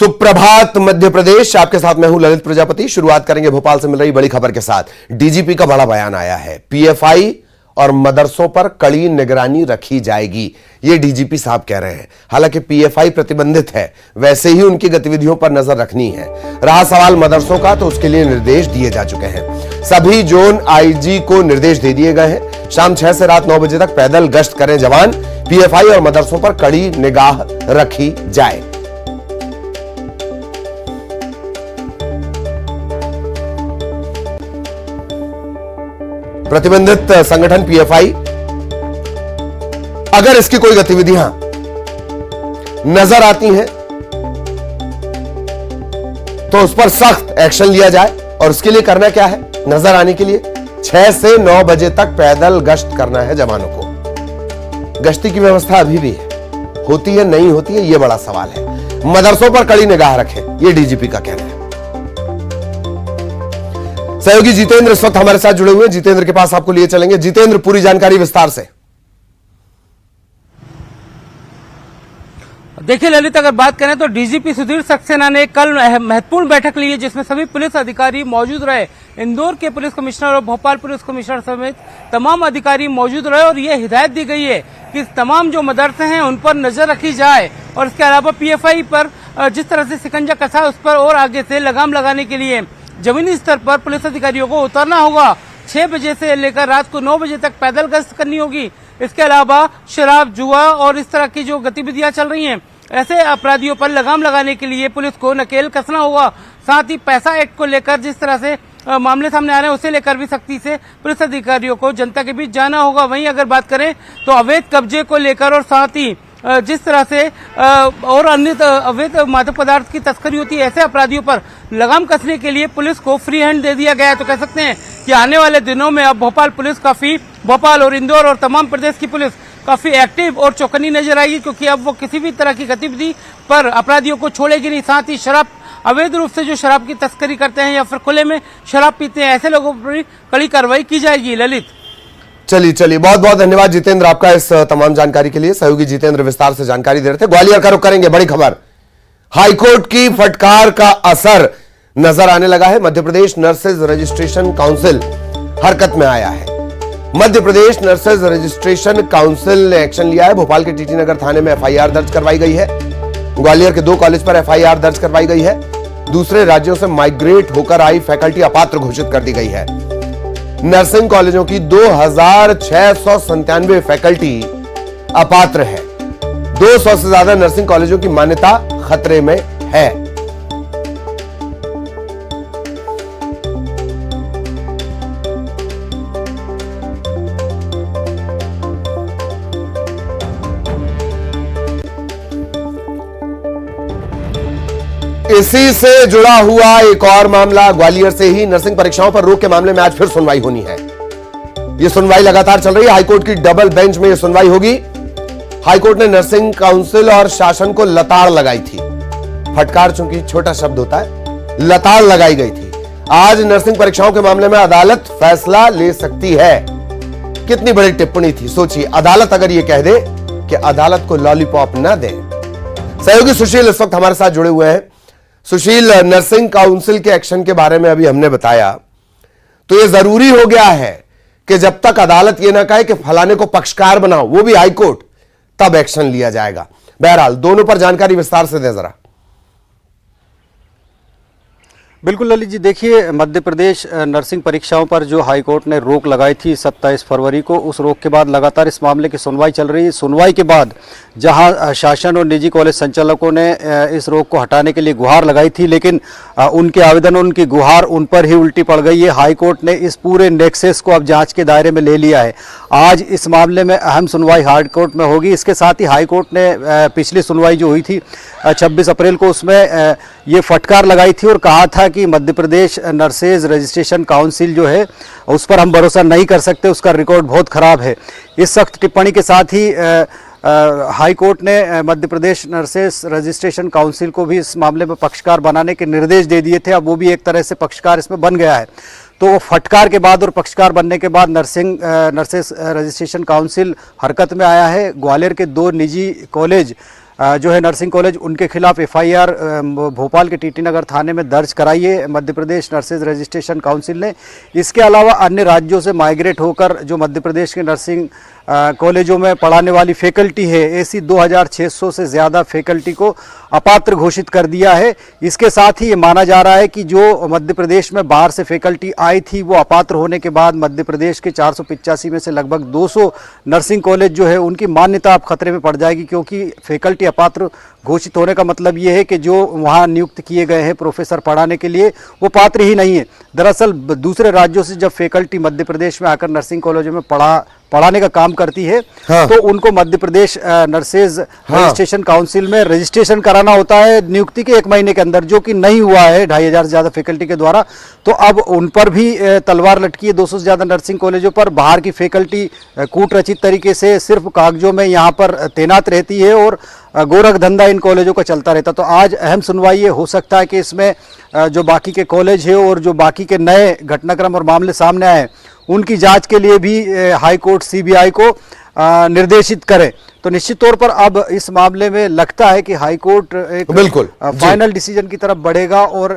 सुप्रभात मध्य प्रदेश, आपके साथ मैं हूं ललित प्रजापति। शुरुआत करेंगे भोपाल से मिल रही बड़ी खबर के साथ। डीजीपी का बड़ा बयान आया है। पीएफआई और मदरसों पर कड़ी निगरानी रखी जाएगी, ये डीजीपी साहब कह रहे हैं। हालांकि पीएफआई प्रतिबंधित है, वैसे ही उनकी गतिविधियों पर नजर रखनी है। रहा सवाल मदरसों का, तो उसके लिए निर्देश दिए जा चुके हैं। सभी जोन आईजी को निर्देश दे दिए गए हैं। शाम 6 से रात 9 बजे तक पैदल गश्त करें जवान। पीएफआई और मदरसों पर कड़ी निगाह रखी जाए। प्रतिबंधित संगठन पीएफआई, अगर इसकी कोई गतिविधियां नजर आती हैं तो उस पर सख्त एक्शन लिया जाए। और उसके लिए करना क्या है? नजर आने के लिए 6 से 9 बजे तक पैदल गश्त करना है जवानों को। गश्ती की व्यवस्था अभी भी है, होती है नहीं होती है, यह बड़ा सवाल है। मदरसों पर कड़ी निगाह रखें, यह डीजीपी का कहना है। सहयोगी जितेंद्र इस वक्त हमारे साथ जुड़े हुए हैं। जितेंद्र के पास आपको लिए चलेंगे। जितेंद्र, पूरी जानकारी विस्तार से। देखिए ललित, अगर बात करें तो डीजीपी सुधीर सक्सेना ने कल महत्वपूर्ण बैठक ली है, जिसमें सभी पुलिस अधिकारी मौजूद रहे। इंदौर के पुलिस कमिश्नर और भोपाल पुलिस कमिश्नर समेत तमाम अधिकारी मौजूद रहे और ये हिदायत दी गई है कि तमाम जो मदरसे हैं उन पर नजर रखी जाए। और इसके अलावा पीएफआई पर जिस तरह से शिकंजा कसा, उस पर और आगे से लगाम लगाने के लिए जमीनी स्तर पर पुलिस अधिकारियों को उतरना होगा। 6 बजे से लेकर रात को 9 बजे तक पैदल गश्त करनी होगी। इसके अलावा शराब, जुआ और इस तरह की जो गतिविधियां चल रही हैं, ऐसे अपराधियों पर लगाम लगाने के लिए पुलिस को नकेल कसना होगा। साथ ही पैसा एक्ट को लेकर जिस तरह से मामले सामने आ रहे हैं, उसे लेकर भी सख्ती से पुलिस अधिकारियों को जनता के बीच जाना होगा। वहीं अगर बात करें तो अवैध कब्जे को लेकर और साथ ही जिस तरह से और अन्य अवैध मादक पदार्थ की तस्करी होती है, ऐसे अपराधियों पर लगाम कसने के लिए पुलिस को फ्री हैंड दे दिया गया है। तो कह सकते हैं कि आने वाले दिनों में अब भोपाल और इंदौर और तमाम प्रदेश की पुलिस काफी एक्टिव और चौकन्नी नजर आएगी, क्योंकि अब वो किसी भी तरह की गतिविधि पर अपराधियों को छोड़ेगी नहीं। साथ ही शराब, अवैध रूप से जो शराब की तस्करी करते हैं या फिर खुले में शराब पीते हैं, ऐसे लोगों पर कड़ी कार्रवाई की जाएगी। ललित, चलिए बहुत बहुत धन्यवाद जितेंद्र आपका इस तमाम जानकारी के लिए। सहयोगी जितेंद्र विस्तार से जानकारी दे रहे थे। ग्वालियर का रुख करेंगे। बड़ी खबर, हाईकोर्ट की फटकार का असर नजर आने लगा है। Madhya Pradesh nurses registration council हरकत में आया है। Madhya Pradesh nurses registration council ने एक्शन लिया है। भोपाल के टीटी नगर थाने में एफआईआर दर्ज करवाई गई है। ग्वालियर के 2 कॉलेज पर एफआईआर दर्ज करवाई गई है। दूसरे राज्यों से माइग्रेट होकर आई फैकल्टी अपात्र घोषित कर दी गई है। नर्सिंग कॉलेजों की 2697 फैकल्टी अपात्र है। 200 से ज्यादा नर्सिंग कॉलेजों की मान्यता खतरे में है। इसी से जुड़ा हुआ एक और मामला, ग्वालियर से ही नर्सिंग परीक्षाओं पर रोक के मामले में आज फिर सुनवाई होनी है। यह सुनवाई लगातार चल रही है। हाईकोर्ट की डबल बेंच में यह सुनवाई होगी। हाईकोर्ट ने नर्सिंग काउंसिल और शासन को लताड़ लगाई थी। फटकार चूंकि छोटा शब्द होता है, लताड़ लगाई गई थी। आज नर्सिंग परीक्षाओं के मामले में अदालत फैसला ले सकती है। कितनी बड़ी टिप्पणी थी, सोचिए। अदालत अगर यह कह दे कि अदालत को लॉलीपॉप न दे। सहयोगी सुशील इस वक्त हमारे साथ जुड़े हुए हैं। सुशील, नर्सिंग काउंसिल के एक्शन के बारे में अभी हमने बताया, तो यह जरूरी हो गया है कि जब तक अदालत यह ना कहे कि फलाने को पक्षकार बनाओ, वो भी हाईकोर्ट, तब एक्शन लिया जाएगा। बहरहाल दोनों पर जानकारी विस्तार से दें जरा। बिल्कुल ललित जी, देखिए मध्य प्रदेश नर्सिंग परीक्षाओं पर जो हाईकोर्ट ने रोक लगाई थी 27 फरवरी को, उस रोक के बाद लगातार इस मामले की सुनवाई चल रही है। सुनवाई के बाद जहां शासन और निजी कॉलेज संचालकों ने इस रोक को हटाने के लिए गुहार लगाई थी, लेकिन उनके आवेदन, उनकी गुहार उन पर ही उल्टी पड़ गई है। हाईकोर्ट ने इस पूरे नेक्सस को अब जाँच के दायरे में ले लिया है। आज इस मामले में अहम सुनवाई हाईकोर्ट में होगी। इसके साथ ही हाईकोर्ट ने पिछली सुनवाई जो हुई थी 26 अप्रैल को, उसमें ये फटकार लगाई थी और कहा था कि Madhya Pradesh nurses registration council जो है उस पर हम भरोसा नहीं कर सकते, उसका रिकॉर्ड बहुत खराब है। इस सख्त टिप्पणी के साथ ही हाई कोर्ट ने Madhya Pradesh nurses registration council को भी इस मामले में पक्षकार बनाने के निर्देश दे दिए थे। अब वो भी एक तरह से पक्षकार इसमें बन गया है। तो फटकार के बाद और पक्षकार बनने के बाद नर्सेज रजिस्ट्रेशन काउंसिल हरकत में आया है। ग्वालियर के 2 निजी कॉलेज जो है नर्सिंग कॉलेज, उनके खिलाफ एफआईआर भोपाल के टीटी नगर थाने में दर्ज कराई है Madhya Pradesh nurses registration council ने। इसके अलावा अन्य राज्यों से माइग्रेट होकर जो मध्य प्रदेश के नर्सिंग कॉलेजों में पढ़ाने वाली फैकल्टी है, ऐसी 2600 से ज़्यादा फैकल्टी को अपात्र घोषित कर दिया है। इसके साथ ही ये माना जा रहा है कि जो मध्य प्रदेश में बाहर से फैकल्टी आई थी, वो अपात्र होने के बाद मध्य प्रदेश के 485 में से लगभग 200 नर्सिंग कॉलेज जो है उनकी मान्यता अब खतरे में पड़ जाएगी, क्योंकि फैकल्टी अपात्र घोषित होने का मतलब ये है कि जो वहाँ नियुक्त किए गए हैं प्रोफेसर पढ़ाने के लिए, वो पात्र ही नहीं है। दरअसल दूसरे राज्यों से जब फैकल्टी मध्य प्रदेश में आकर नर्सिंग कॉलेजों में पढ़ाने का काम करती है, हाँ। तो उनको Madhya Pradesh nurses registration council में रजिस्ट्रेशन कराना होता है नियुक्ति के 1 महीने के अंदर, जो कि नहीं हुआ है 2500 से ज़्यादा फैकल्टी के द्वारा। तो अब उन पर भी तलवार लटकी है 200 से ज़्यादा नर्सिंग कॉलेजों पर। बाहर की फैकल्टी कूटरचित तरीके से सिर्फ कागजों में यहाँ पर तैनात रहती है और गोरख धंधा इन कॉलेजों का चलता रहता। तो आज अहम सुनवाई ये हो सकता है कि इसमें जो बाकी के कॉलेज है और जो बाकी के नए घटनाक्रम और मामले सामने आए, उनकी जांच के लिए भी हाई कोर्ट सीबीआई को निर्देशित करे। तो निश्चित तौर पर अब इस मामले में लगता है कि हाई कोर्ट एक बिल्कुल फाइनल डिसीजन की तरफ बढ़ेगा और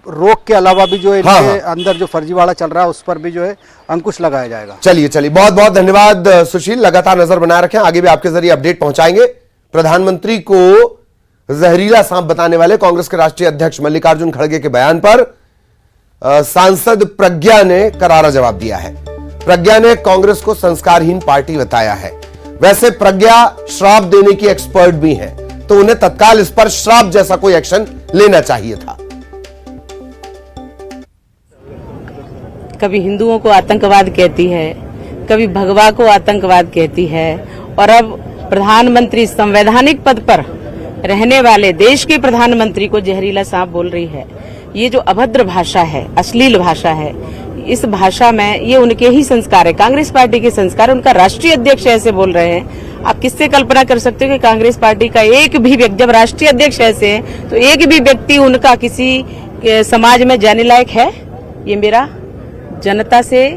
रोक के अलावा भी जो इनके अंदर जो फर्जीवाड़ा चल रहा है उस पर भी जो है अंकुश लगाया जाएगा। चलिए बहुत बहुत धन्यवाद सुशील, लगातार नजर बनाए रखें, आगे भी आपके जरिए अपडेट पहुंचाएंगे। प्रधानमंत्री को जहरीला सांप बताने वाले कांग्रेस के राष्ट्रीय अध्यक्ष मल्लिकार्जुन खड़गे के बयान पर सांसद प्रज्ञा ने करारा जवाब दिया है। प्रज्ञा ने कांग्रेस को संस्कारहीन पार्टी बताया है। वैसे प्रज्ञा श्राप देने की एक्सपर्ट भी हैं, तो उन्हें तत्काल इस पर श्राप जैसा कोई एक्शन लेना चाहिए था। कभी हिंदुओं को आतंकवाद कहती है, कभी भगवा को आतंकवाद कहती है, और अब प्रधानमंत्री संवैधानिक पद पर रहने वाले देश के प्रधानमंत्री को जहरीला सांप बोल रही है। ये जो अभद्र भाषा है, अश्लील भाषा है, इस भाषा में ये उनके ही संस्कार है, कांग्रेस पार्टी के संस्कार। उनका राष्ट्रीय अध्यक्ष ऐसे बोल रहे हैं। आप किससे कल्पना कर सकते हो कि कांग्रेस पार्टी का एक भी व्यक्ति, जब राष्ट्रीय अध्यक्ष ऐसे है तो एक भी व्यक्ति उनका किसी समाज में जाने लायक है? ये मेरा जनता से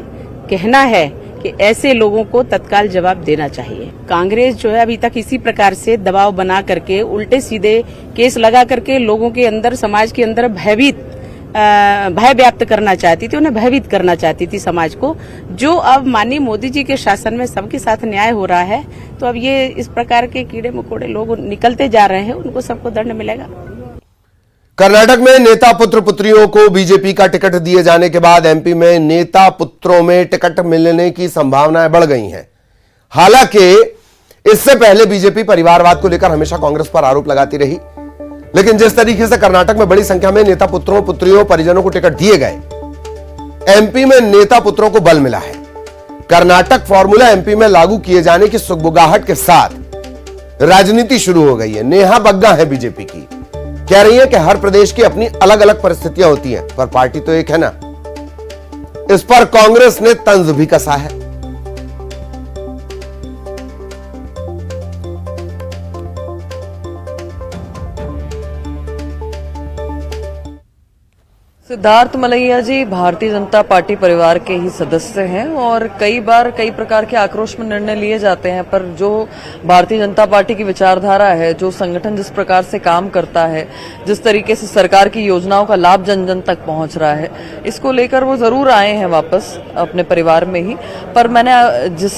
कहना है कि ऐसे लोगों को तत्काल जवाब देना चाहिए। कांग्रेस जो है अभी तक इसी प्रकार से दबाव बना करके, उल्टे सीधे केस लगा करके लोगों के अंदर, समाज के अंदर भय व्याप्त करना चाहती थी, उन्हें भयभीत करना चाहती थी समाज को। जो अब माननीय मोदी जी के शासन में सबके साथ न्याय हो रहा है, तो अब ये इस प्रकार के कीड़े मकोड़े लोग निकलते जा रहे हैं, उनको सबको दंड मिलेगा। कर्नाटक में नेता पुत्र पुत्रियों को बीजेपी का टिकट दिए जाने के बाद एमपी में नेता पुत्रों में टिकट मिलने की संभावनाएं बढ़ गई हैं। हालांकि इससे पहले बीजेपी परिवारवाद को लेकर हमेशा कांग्रेस पर आरोप लगाती रही, लेकिन जिस तरीके से कर्नाटक में बड़ी संख्या में नेता पुत्रों, पुत्रियों, परिजनों को टिकट दिए गए, एमपी में नेता पुत्रों को बल मिला है। कर्नाटक फॉर्मूला एमपी में लागू किए जाने की सुगबुगाहट के साथ राजनीति शुरू हो गई है। नेहा बग्गा है बीजेपी की, कह रही है कि हर प्रदेश की अपनी अलग अलग परिस्थितियां होती हैं, पर पार्टी तो एक है ना। इस पर कांग्रेस ने तंज भी कसा है। सिद्धार्थ मलैया जी भारतीय जनता पार्टी परिवार के ही सदस्य हैं और कई बार कई प्रकार के आक्रोश में निर्णय लिए जाते हैं, पर जो भारतीय जनता पार्टी की विचारधारा है, जो संगठन जिस प्रकार से काम करता है, जिस तरीके से सरकार की योजनाओं का लाभ जन जन तक पहुंच रहा है, इसको लेकर वो जरूर आए हैं वापस अपने परिवार में ही। पर मैंने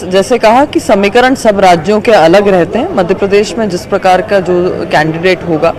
जैसे कहा कि समीकरण सब राज्यों के अलग रहते हैं। मध्य प्रदेश में जिस प्रकार का जो कैंडिडेट होगा,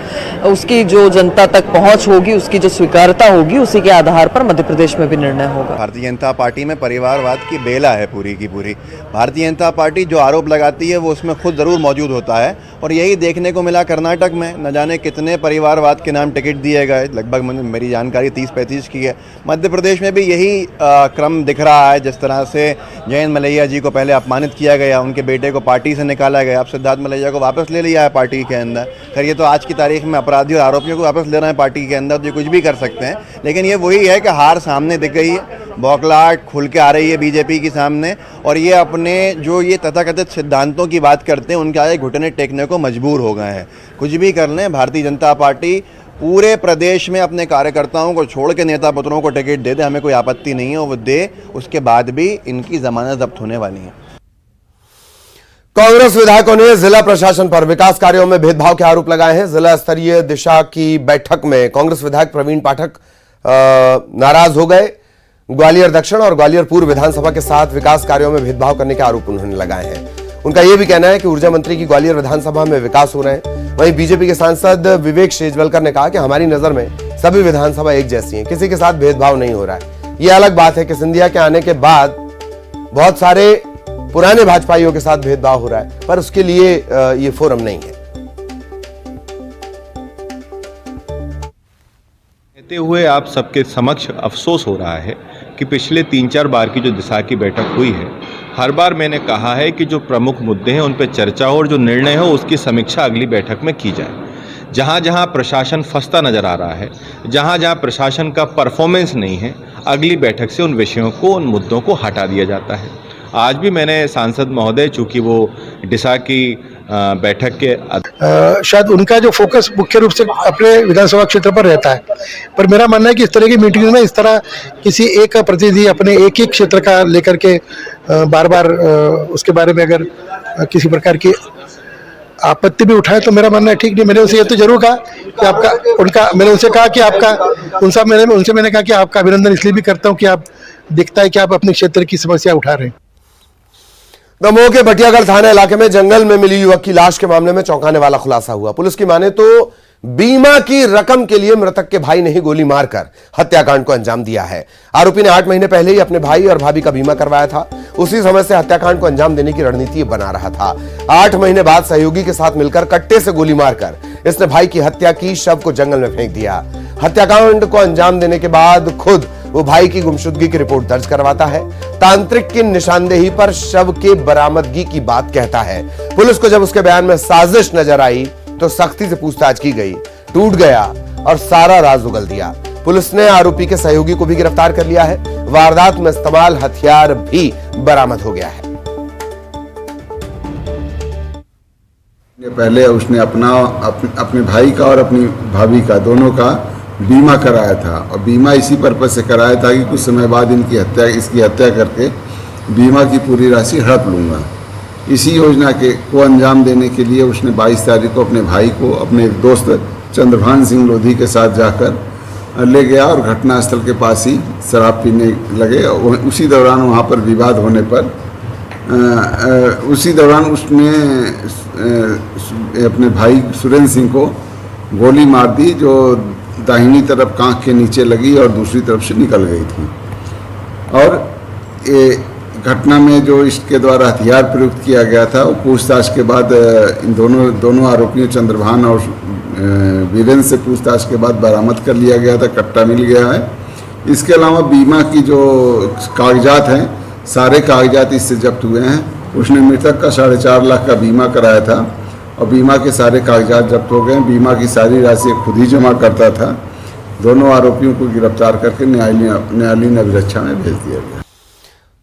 उसकी जो जनता तक पहुंच होगी, उसकी जो स्वीकार्यता होगी, उसी के आधार पर मध्य प्रदेश में भी निर्णय होगा। भारतीय जनता पार्टी में परिवारवाद की बेला है पूरी की पूरी। भारतीय जनता पार्टी जो आरोप लगाती है वो उसमें खुद जरूर मौजूद होता है, और यही देखने को मिला कर्नाटक में। न जाने कितने परिवारवाद के नाम टिकट दिए गए, लगभग मेरी जानकारी 30-35 की है। मध्य प्रदेश में भी यही क्रम दिख रहा है। जिस तरह से जयंत मलैया जी को पहले अपमानित किया गया, उनके बेटे को पार्टी से निकाला गया, अब सिद्धार्थ मलैया को वापस ले लिया है पार्टी के अंदर। खैर ये तो आज की तारीख में अपराधी और आरोपियों को वापस ले रहे हैं पार्टी के अंदर, तो ये कुछ भी कर सकते हैं। लेकिन ये वही है कि हार सामने दिख गई है, बौखलाहट खुल के आ रही है बीजेपी के सामने, और ये अपने जो ये तथाकथित सिद्धांतों की बात करते हैं उनके आगे घुटने टेकने को मजबूर हो गए हैं। कुछ भी कर लें, भारतीय जनता पार्टी पूरे प्रदेश में अपने कार्यकर्ताओं को छोड़ के नेता पुत्रों को टिकट दे दे, हमें कोई आपत्ति नहीं है, वो दे। उसके बाद भी इनकी जमानत जब्त होने वाली है। कांग्रेस विधायकों ने जिला प्रशासन पर विकास कार्यों में भेदभाव के आरोप लगाए हैं। जिला स्तरीय दिशा की बैठक में कांग्रेस विधायक प्रवीण पाठक नाराज हो गए। ग्वालियर दक्षिण और ग्वालियर पूर्व विधानसभा के साथ विकास कार्यों में भेदभाव करने के आरोप उन्होंने लगाए हैं। उनका यह भी कहना है कि ऊर्जा मंत्री की ग्वालियर विधानसभा में विकास हो रहे हैं। वहीं बीजेपी के सांसद विवेक शेजवलकर ने कहा कि हमारी नजर में सभी विधानसभा एक जैसी है, किसी के साथ भेदभाव नहीं हो रहा है। यह अलग बात है कि सिंधिया के आने के बाद बहुत सारे पुराने भाजपाइयों के साथ भेदभाव हो रहा है, पर उसके लिए ये फोरम नहीं है। कहते हुए आप सबके समक्ष अफसोस हो रहा है कि पिछले 3-4 बार की जो दिशा की बैठक हुई है, हर बार मैंने कहा है कि जो प्रमुख मुद्दे हैं उन पर चर्चा हो और जो निर्णय हो उसकी समीक्षा अगली बैठक में की जाए। जहाँ जहाँ प्रशासन फंसता नजर आ रहा है, जहाँ जहाँ प्रशासन का परफॉर्मेंस नहीं है, अगली बैठक से उन विषयों को, उन मुद्दों को हटा दिया जाता है। आज भी मैंने सांसद महोदय, चूंकि वो डिसा की बैठक के शायद उनका जो फोकस मुख्य रूप से अपने विधानसभा क्षेत्र पर रहता है, पर मेरा मानना है कि इस तरह की मीटिंग में इस तरह किसी एक प्रतिनिधि अपने एक ही क्षेत्र का लेकर के बार बार उसके बारे में अगर किसी प्रकार की आपत्ति भी उठाए तो मेरा मानना है ठीक नहीं। मैंने उनसे ये तो जरूर कहा कि मैंने उनसे कहा कि उनसे मैंने कहा कि आपका अभिनंदन इसलिए भी करता हूँ कि आप दिखता है कि आप अपने क्षेत्र की समस्या उठा रहे हैं। दमोह के भटियागढ़ थाना इलाके में जंगल में मिली युवक की लाश के मामले में चौंकाने वाला खुलासा हुआ। पुलिस की माने तो बीमा की रकम के लिए मृतक के भाई ने ही गोली मारकर हत्याकांड को अंजाम दिया है। आरोपी ने 8 महीने पहले ही अपने भाई और भाभी का बीमा करवाया था। उसी समय से हत्याकांड को अंजाम देने की रणनीति बना रहा था। 8 महीने बाद सहयोगी के साथ मिलकर कट्टे से गोली मारकर इसने भाई की हत्या की, शव को जंगल में फेंक दिया। हत्याकांड को अंजाम देने के बाद खुद वो भाई की गुमशुदगी की रिपोर्ट दर्ज करवाता है। तांत्रिक की निशानदेही पर शव के बरामदगी की बात कहता है। पुलिस को जब उसके बयान में साजिश नजर आई तो सख्ती से पूछताछ की गई, टूट गया और सारा राज उगल दिया। पुलिस ने आरोपी के सहयोगी को भी गिरफ्तार कर लिया है। वारदात में इस्तेमाल हथियार भी बरामद हो गया है। पहले उसने अपने भाई का और अपनी भाभी का, दोनों का बीमा कराया था और बीमा इसी पर्पज से कराया था कि कुछ समय बाद इसकी हत्या करके बीमा की पूरी राशि हड़प लूँगा। इसी योजना को अंजाम देने के लिए उसने 22 तारीख को अपने भाई को अपने दोस्त चंद्रभान सिंह लोधी के साथ जाकर ले गया और घटनास्थल के पास ही शराब पीने लगे। उसी दौरान वहाँ पर विवाद होने पर उसी दौरान उसने अपने भाई सुरेंद्र सिंह को गोली मार दी, जो दाहिनी तरफ कांख के नीचे लगी और दूसरी तरफ से निकल गई थी। और ये घटना में जो इसके द्वारा हथियार प्रयुक्त किया गया था, वो पूछताछ के बाद इन दोनों आरोपियों चंद्रभान और वीरेंद्र से पूछताछ के बाद बरामद कर लिया गया था, कट्टा मिल गया है। इसके अलावा बीमा की जो कागजात हैं, सारे कागजात इससे जब्त हुए हैं। उसने मृतक का 4.5 लाख का बीमा कराया था और बीमा के सारे कागजात जब्त हो गए। बीमा की सारी राशि खुद ही जमा करता था। दोनों आरोपियों को गिरफ्तार करके न्यायालयीन अभिरक्षा में भेज दिया गया।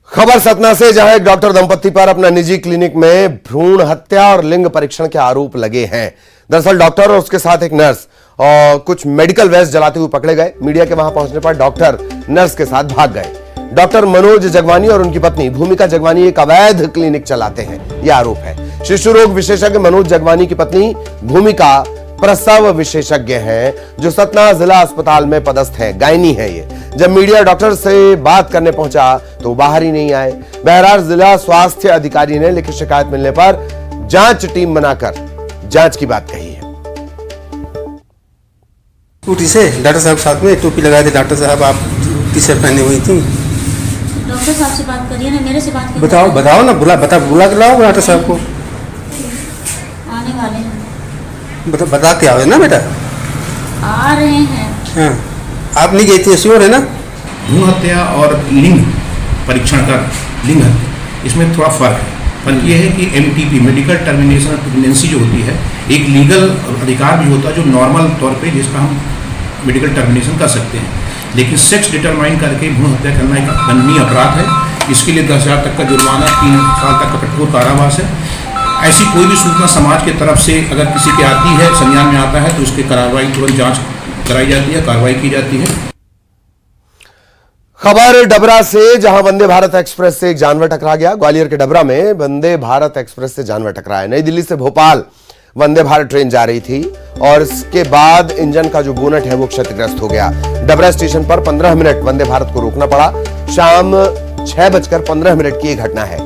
खबर सतना से, जहां एक डॉक्टर दंपत्ति पर अपना निजी क्लिनिक में भ्रूण हत्या और लिंग परीक्षण के आरोप लगे हैं। दरअसल डॉक्टर और उसके साथ एक नर्स और कुछ मेडिकल वेस्ट जलाते हुए पकड़े गए। मीडिया के वहां पहुंचने पर डॉक्टर नर्स के साथ भाग गए। डॉक्टर मनोज जगवानी और उनकी पत्नी भूमिका जगवानी एक अवैध क्लिनिक चलाते हैं, यह आरोप है। शिशु रोग विशेषज्ञ मनोज जगवानी की पत्नी भूमिका प्रसव विशेषज्ञ हैं, जो सतना जिला अस्पताल में पदस्थ है, गायनी है ये। जब मीडिया डॉक्टर से बात करने पहुंचा तो बाहर ही नहीं आए। बहरहाल जिला स्वास्थ्य अधिकारी ने लिखित शिकायत मिलने पर जांच टीम बनाकर जांच की बात कही है। टूटी से डॉक्टर साहब साथ में टोपी लगाए थे। डॉक्टर साहब आप टी-शर्ट पहने हुई थी। डॉक्टर साहब से बात करिए ना, मेरे से बात करिए। बताओ ना, बुला के लाओ डॉक्टर साहब को। आने वाले हैं। बता के आओ ना बेटा। आ रहे हैं। हाँ, आप नहीं गई थी, श्योर है ना? भ्रूण हत्या और लिंग परीक्षण का लिंग हत्या, इसमें थोड़ा फर्क है। फर्क ये है कि MTP medical termination of pregnancy जो होती है, एक लीगल अधिकार भी होता है जो नॉर्मल तौर पे जिसका हम मेडिकल टर्मिनेशन कर सकते हैं। लेकिन सेक्स डिटरमाइन करके भ्रूण हत्या करना एक दंडनीय अपराध है। इसके लिए 10,000 तक का जुर्माना, 3 साल तक का कठोर कारावास है। ऐसी कोई भी सूचना समाज की तरफ से अगर किसी की आती है, संज्ञान में आता है, तो उसकी कार्रवाई तुरंत जांच कराई जाती है, कार्रवाई की जाती है। खबर डबरा से, जहां वंदे भारत एक्सप्रेस से एक जानवर टकरा गया। ग्वालियर के डबरा में वंदे भारत एक्सप्रेस से जानवर टकराया। नई दिल्ली से भोपाल वंदे भारत ट्रेन जा रही थी और इसके बाद इंजन का जो बोनट है वो क्षतिग्रस्त हो गया। डबरा स्टेशन पर 15 मिनट वंदे भारत को रोकना पड़ा। शाम 6:15 की यह घटना है।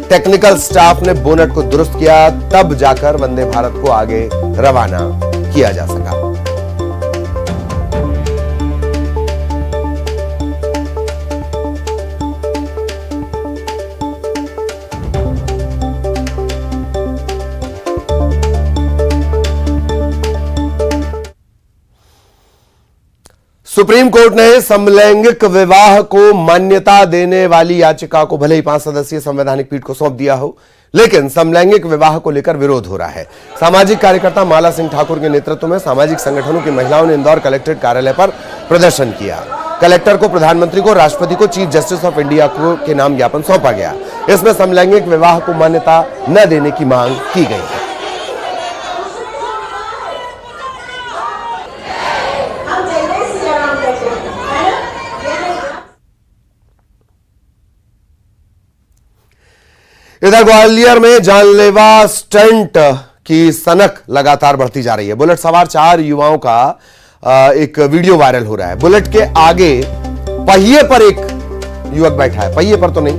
टेक्निकल स्टाफ ने बोनट को दुरुस्त किया, तब जाकर वंदे भारत को आगे रवाना किया जा सका। सुप्रीम कोर्ट ने समलैंगिक विवाह को मान्यता देने वाली याचिका को भले ही 5 सदस्यीय संवैधानिक पीठ को सौंप दिया हो, लेकिन समलैंगिक विवाह को लेकर विरोध हो रहा है। सामाजिक कार्यकर्ता माला सिंह ठाकुर के नेतृत्व में सामाजिक संगठनों की महिलाओं ने इंदौर कलेक्ट्रेट कार्यालय पर प्रदर्शन किया। कलेक्टर को, प्रधानमंत्री को, राष्ट्रपति को चीफ जस्टिस ऑफ इंडिया के नाम ज्ञापन सौंपा गया। इसमें समलैंगिक विवाह को मान्यता न देने की मांग की गई है। इधर ग्वालियर में जानलेवा स्टंट की सनक लगातार बढ़ती जा रही है। बुलेट सवार 4 युवाओं का एक वीडियो वायरल हो रहा है। बुलेट के आगे पहिए पर एक युवक बैठा है, पहिए पर तो नहीं,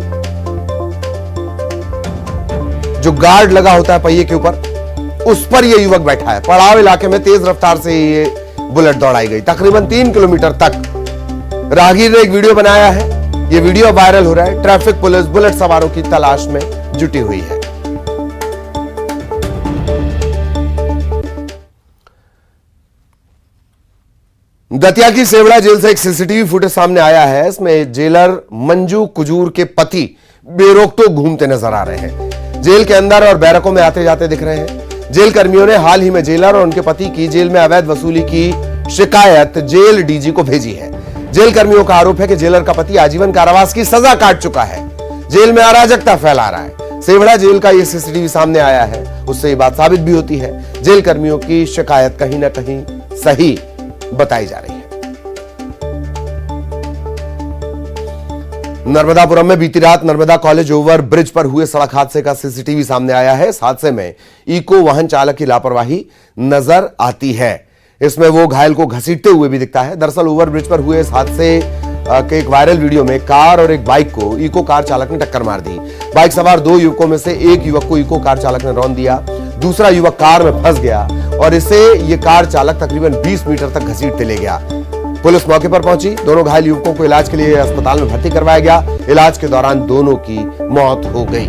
जो गार्ड लगा होता है पहिए के ऊपर, उस पर यह युवक बैठा है। पड़ाव इलाके में तेज रफ्तार से ये बुलेट दौड़ाई गई, तकरीबन 3 किलोमीटर तक। राहगीर ने एक वीडियो बनाया है, ये वीडियो वायरल हो रहा है। ट्रैफिक पुलिस बुलेट सवारों की तलाश में जुटी हुई है। दतिया की सेवड़ा जेल से एक सीसीटीवी फुटेज सामने आया है। इसमें जेलर मंजू कुजूर के पति बेरोक-टोक घूमते नजर आ रहे हैं। जेल के अंदर और बैरकों में आते जाते दिख रहे हैं। जेल कर्मियों ने हाल ही में जेलर और उनके पति की जेल में अवैध वसूली की शिकायत जेल डीजी को भेजी है। जेल कर्मियों का आरोप है कि जेलर का पति आजीवन कारावास की सजा काट चुका है, जेल में अराजकता फैला रहा है। सेवड़ा जेल का यह सीसीटीवी सामने आया है, उससे ये बात साबित भी होती है। जेल कर्मियों की शिकायत कहीं ना कहीं सही बताई जा रही है। नर्मदापुरम में बीती रात नर्मदा कॉलेज ओवर ब्रिज पर हुए सड़क हादसे का सीसीटीवी सामने आया है। इस हादसे में इको वाहन चालक की लापरवाही नजर आती है। इसमें वो घायल को घसीटते हुए भी दिखता है। दरअसल ओवर ब्रिज पर हुए इस हादसे के एक वायरल वीडियो में कार और एक बाइक को इको कार चालक ने टक्कर मार दी। बाइक सवार 2 युवकों में से एक युवक को इको कार चालक ने रौंद दिया, दूसरा युवक कार में फंस गया और इसे ये कार चालक तकरीबन 20 मीटर तक घसीटते ले गया। पुलिस मौके पर पहुंची। दोनों घायल युवकों को इलाज के लिए अस्पताल में भर्ती करवाया गया। इलाज के दौरान दोनों की मौत हो गई।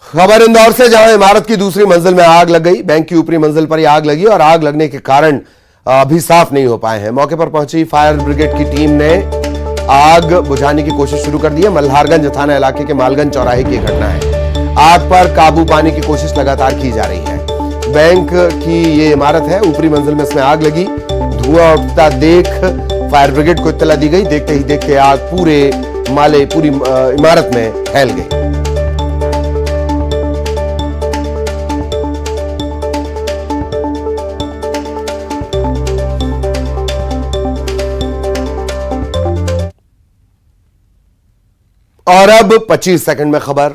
खबर इंदौर से, जहां इमारत की दूसरी मंजिल में आग लग गई। बैंक की ऊपरी मंजिल पर यह आग लगी और आग लगने के कारण अभी साफ नहीं हो पाए हैं। मौके पर पहुंची फायर ब्रिगेड की टीम ने आग बुझाने की कोशिश शुरू कर दी है। मल्हारगंज थाना इलाके के मालगंज चौराहे की घटना है। आग पर काबू पाने की कोशिश लगातार की जा रही है। बैंक की ये इमारत है, ऊपरी मंजिल में इसमें आग लगी। धुआं उठता देख फायर ब्रिगेड को इत्तला दी गई। देखते ही देखते आग पूरी इमारत में फैल गई। और अब 25 सेकंड में खबर